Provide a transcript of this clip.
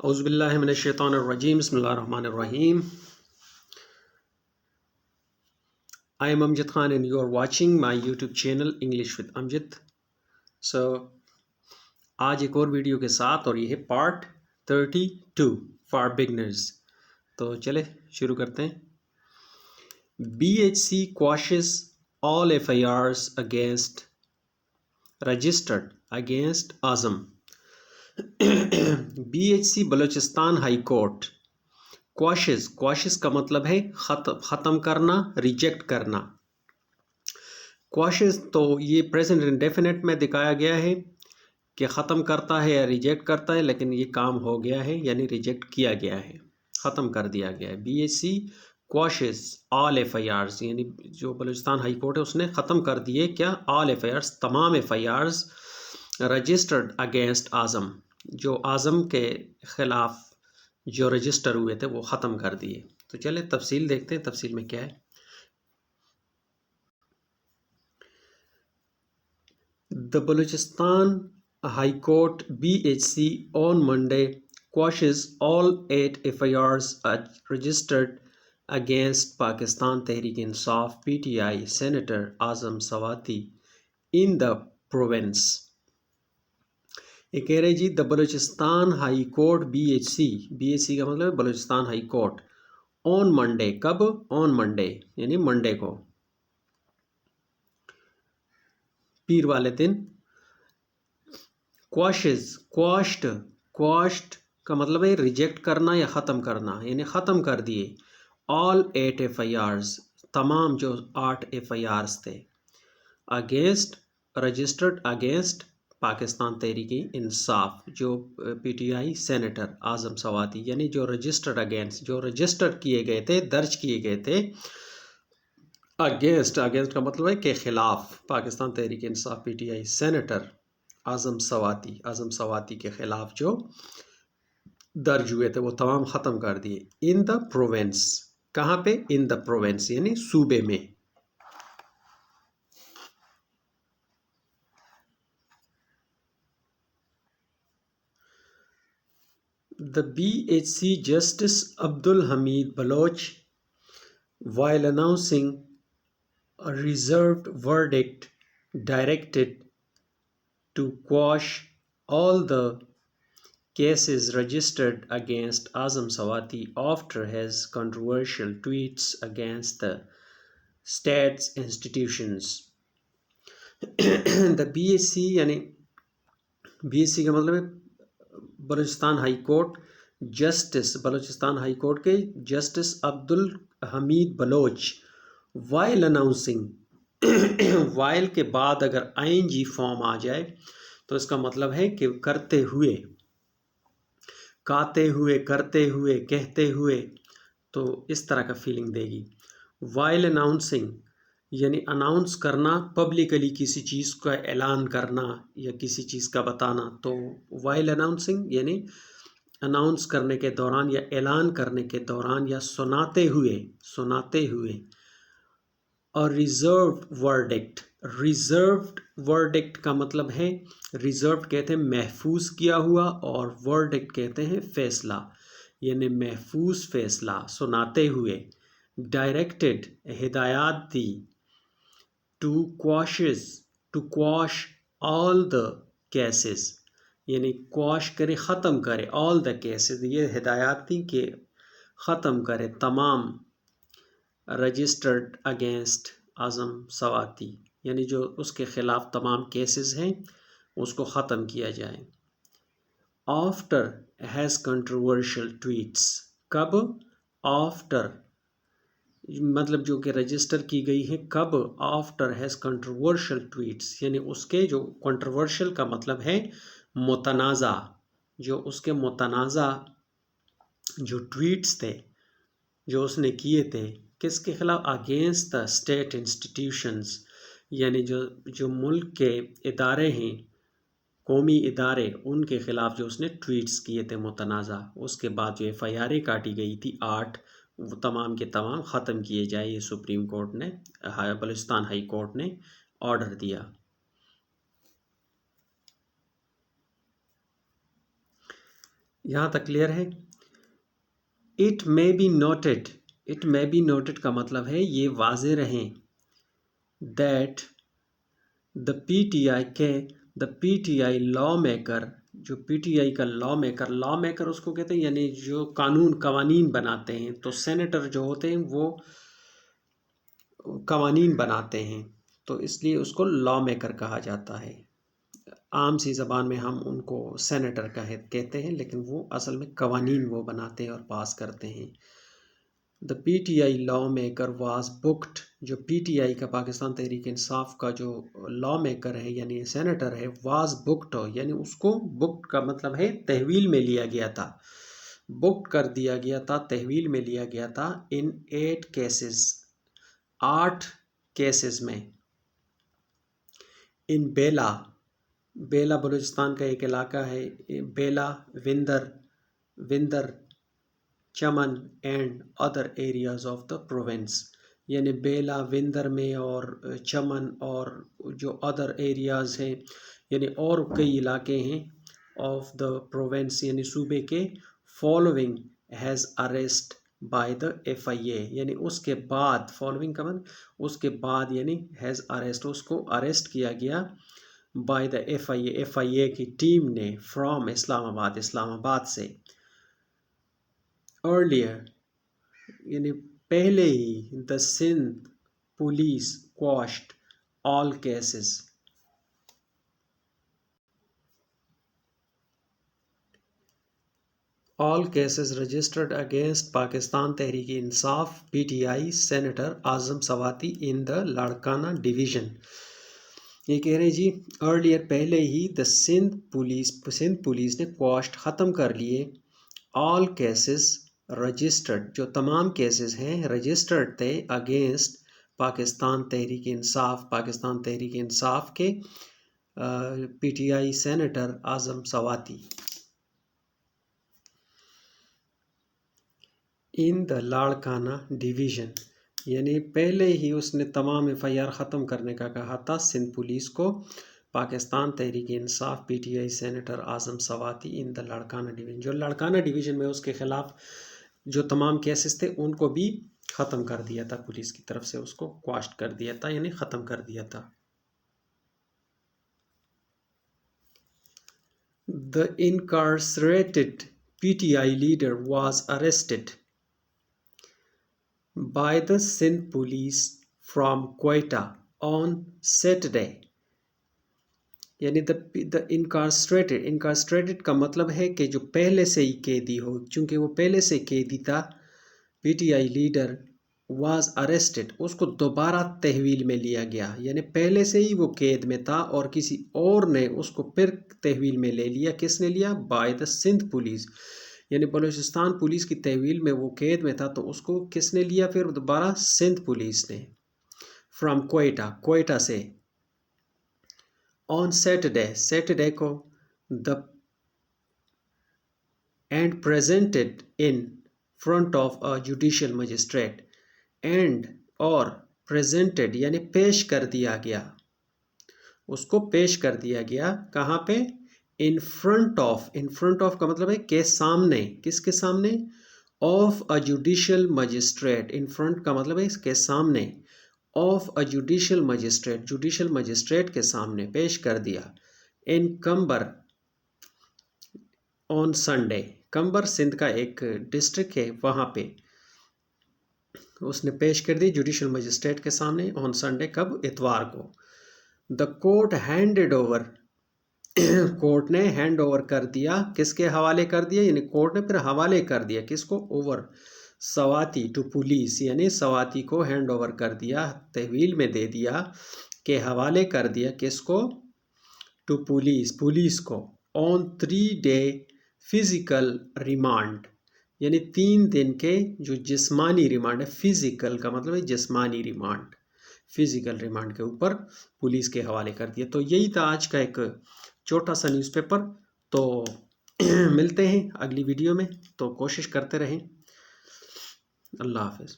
اعوذ باللہ من الشیطان الرجیم بسم اللہ الرحمن الرحیم. I am Amjad Khan and you are watching my YouTube channel English with Amjad. So آج ایک اور ویڈیو کے ساتھ اور یہ ہے پارٹ 32 فار بگنرز. تو چلے شروع کرتے ہیں. BHC quashes all FIRs against registered against Azam. BHC Balochistan high court quashes کا مطلب ہے ختم کرنا، ریجیکٹ کرنا. کواشز تو یہ پریزنٹ انڈیفینٹ میں دکھایا گیا ہے کہ ختم کرتا ہے یا ریجیکٹ کرتا ہے، لیکن یہ کام ہو گیا ہے یعنی ریجیکٹ کیا گیا ہے، ختم کر دیا گیا ہے. BHC کواشز آل FIRs یعنی جو بلوچستان ہائی کورٹ ہے اس نے ختم کر دیے کیا؟ آل FIRs، تمام FIRs رجسٹرڈ اگینسٹ اعظم، جو اعظم کے خلاف جو رجسٹر ہوئے تھے وہ ختم کر دیے. تو چلے تفصیل دیکھتے ہیں، تفصیل میں کیا ہے. The Balochistan High Court BHC on Monday quashes all 8 FIRs registered against Pakistan Tehreek-e-Insaf PTI Senator Azam Sawati in the province. یہ کہہ رہے جی the Balochistan high court BHC کا مطلب ہے Balochistan high court on Monday. کب؟ آن منڈے یعنی Monday کو، پیر والے دن. کواشڈ کا مطلب ہے ریجیکٹ کرنا یا ختم کرنا، یعنی ختم کر دیے. آل 8 FIRs، تمام جو 8 FIRs تھے. Against registered against Pakistan Tehreek انصاف، جو PTI سینیٹر اعظم سواتی، یعنی جو رجسٹرڈ اگینسٹ، جو رجسٹر کیے گئے تھے، درج کیے گئے تھے. اگینسٹ کا مطلب ہے کہ خلاف، پاکستان تحریک انصاف PTI سینیٹر اعظم سواتی کے خلاف جو درج ہوئے تھے وہ تمام ختم کر دیے. ان دا پروونس، کہاں پہ؟ ان دا پروونس یعنی صوبے میں. The BHC Justice Abdul Hamid Baloch, while announcing a reserved verdict, directed to quash all the cases registered against Azam Sawati after his controversial tweets against the state's institutions. The BHC یعنی BHC کا مطلب ہے Balochistan high court, justice Balochistan high court کے justice عبد الحمید Baloch, while announcing while کے بعد اگر ING form آ جائے تو اس کا مطلب ہے کہ کرتے ہوئے، کاتے ہوئے، کرتے ہوئے، کہتے ہوئے، تو اس طرح کا فیلنگ دے گی. وائل اناؤنسنگ یعنی اناؤنس کرنا، پبلکلی کسی چیز کا اعلان کرنا یا کسی چیز کا بتانا. تو وائل اناؤنسنگ یعنی اناؤنس کرنے کے دوران یا اعلان کرنے کے دوران یا سناتے ہوئے. اور ریزروڈ ورڈکٹ کا مطلب ہے، ریزروڈ کہتے ہیں محفوظ کیا ہوا، اور ورڈکٹ کہتے ہیں فیصلہ، یعنی محفوظ فیصلہ سناتے ہوئے. ڈائریکٹڈ ہدایات دی، to quash all the cases یعنی quash کرے، ختم کرے، all the cases، یہ ہدایات تھی کہ ختم کرے تمام رجسٹرڈ اگینسٹ اعظم سواتی، یعنی جو اس کے خلاف تمام کیسز ہیں اس کو ختم کیا جائے. آفٹر ہیز کنٹروورشل ٹویٹس، کب؟ آفٹر مطلب جو کہ رجسٹر کی گئی ہے کب؟ آفٹر ہیز کنٹروورشل ٹویٹس، یعنی اس کے جو کنٹروورشل کا مطلب ہے متنازع، جو اس کے متنازع جو ٹویٹس تھے جو اس نے کیے تھے، کس کے خلاف؟ اگینسٹ دا اسٹیٹ انسٹیٹیوشنز، یعنی جو ملک کے ادارے ہیں، قومی ادارے، ان کے خلاف جو اس نے ٹویٹس کیے تھے متنازع. اس کے بعد جو FIRیں کاٹی گئی تھی 8، وہ تمام کے تمام ختم کیے جائے. یہ سپریم کورٹ نے، بلوچستان ہائی کورٹ نے آرڈر دیا. یہاں تک کلیئر ہے؟ It may be noted, it may be noted کا مطلب ہے یہ واضح رہیں that the P T I lawmaker, جو پی ٹی آئی کا لا میکر اس کو کہتے ہیں یعنی جو قوانین بناتے ہیں. تو سینیٹر جو ہوتے ہیں وہ قوانین بناتے ہیں، تو اس لیے اس کو لا میکر کہا جاتا ہے. عام سی زبان میں ہم ان کو سینیٹر کہتے ہیں، لیکن وہ اصل میں قوانین وہ بناتے ہیں اور پاس کرتے ہیں. The P T I lawmaker was booked, جو پی ٹی آئی کا پاکستان تحریک انصاف کا جو لا میکر ہے یعنی سینیٹر ہے، واز بکڈ یعنی اس کو بکڈ کا مطلب ہے تحویل میں لیا گیا تھا، بکڈ کر دیا گیا تھا، تحویل میں لیا گیا تھا. ان 8 کیسز، 8 کیسز میں. ان بیلا بلوچستان کا ایک علاقہ ہے، بیلا، وندر، چمن and other areas of the province, یعنی بیلا، وندر میں اور چمن اور جو ادر ایریاز ہیں یعنی اور کئی علاقے ہیں آف دا پروونس یعنی صوبے کے. Following his arrest by the F I A, یعنی اس کے بعد، فالوئنگ کا مطلب اس کے بعد یعنی ہیز اریسٹ، اس کو اریسٹ کیا گیا بائی دا ایف آئی اے کی ٹیم نے، فرام اسلام آباد سے. ارلیئر یعنی پہلے ہی the Sindh police quashed all cases, all cases registered against Pakistan Tehreek Insaf P T I senator Azam Swati in the Larkana division. یہ کہہ رہے ہیں جی ارلیئر پہلے ہی دا سندھ پولیس نے کواشٹ ختم کر لیے آل کیسز رجسٹرڈ، جو تمام کیسز ہیں رجسٹرڈ تھے اگینسٹ پاکستان تحریک انصاف کے پی T I senator Azam Swati. In the Larkana division یعنی پہلے ہی اس نے تمام ایف آئی آر ختم کرنے کا کہا تھا سندھ پولیس کو. Pakistan Tehreek Insaf P T I senator Azam Swati in the Larkana division, جو لاڑکانہ ڈویژن میں اس کے خلاف جو تمام کیسز تھے ان کو بھی ختم کر دیا تھا، پولیس کی طرف سے اس کو کواشٹ کر دیا تھا یعنی ختم کر دیا تھا. The incarcerated PTI leader was arrested by the Sindh police from Quetta on Saturday. یعنی the incarcerated کا مطلب ہے کہ جو پہلے سے ہی قیدی ہو، چونکہ وہ پہلے سے قیدی تھا. P T I leader was arrested, اس کو دوبارہ تحویل میں لیا گیا، یعنی پہلے سے ہی وہ قید میں تھا اور کسی اور نے اس کو پھر تحویل میں لے لیا. کس نے لیا؟ بائی دا سندھ پولیس، یعنی بلوچستان پولیس کی تحویل میں وہ قید میں تھا تو اس کو کس نے لیا پھر دوبارہ؟ سندھ پولیس نے. فرام کوئٹہ سے. آن سیٹرڈے کو دا and presented in front of a judicial magistrate, and اور پریزنٹڈ یعنی پیش کر دیا گیا، اس کو پیش کر دیا گیا کہاں پہ؟ ان فرنٹ آف کا مطلب ہے کہ سامنے، کس کے سامنے؟ Of a judicial magistrate. In front کا مطلب ہے اس کے سامنے، آف اے جوڈیشل مجسٹریٹ کے سامنے پیش کر دیا. ان کمبر آن سنڈے، کمبر سندھ کا ایک ڈسٹرکٹ ہے، وہاں پہ اس نے پیش کر دی جوڈیشل مجسٹریٹ کے سامنے آن سنڈے. کب؟ اتوار کو. The court handed over, court نے ہینڈ اوور کر دیا، کس کے حوالے کر دیا؟ یعنی کورٹ نے پھر حوالے کر دیا کس کو؟ اوور سواتی ٹو پولیس، یعنی سواتی کو ہینڈ اوور کر دیا، تحویل میں دے دیا کہ حوالے کر دیا کس کو؟ ٹو پولیس کو. آن 3 day فزیکل ریمانڈ، یعنی 3 دن کے جو جسمانی ریمانڈ ہے، فزیکل کا مطلب ہے جسمانی ریمانڈ، فزیکل ریمانڈ کے اوپر پولیس کے حوالے کر دیا. تو یہی تھا آج کا ایک چھوٹا سا نیوز پیپر. تو ملتے ہیں اگلی ویڈیو میں، تو کوشش کرتے رہیں. اللہ حافظ.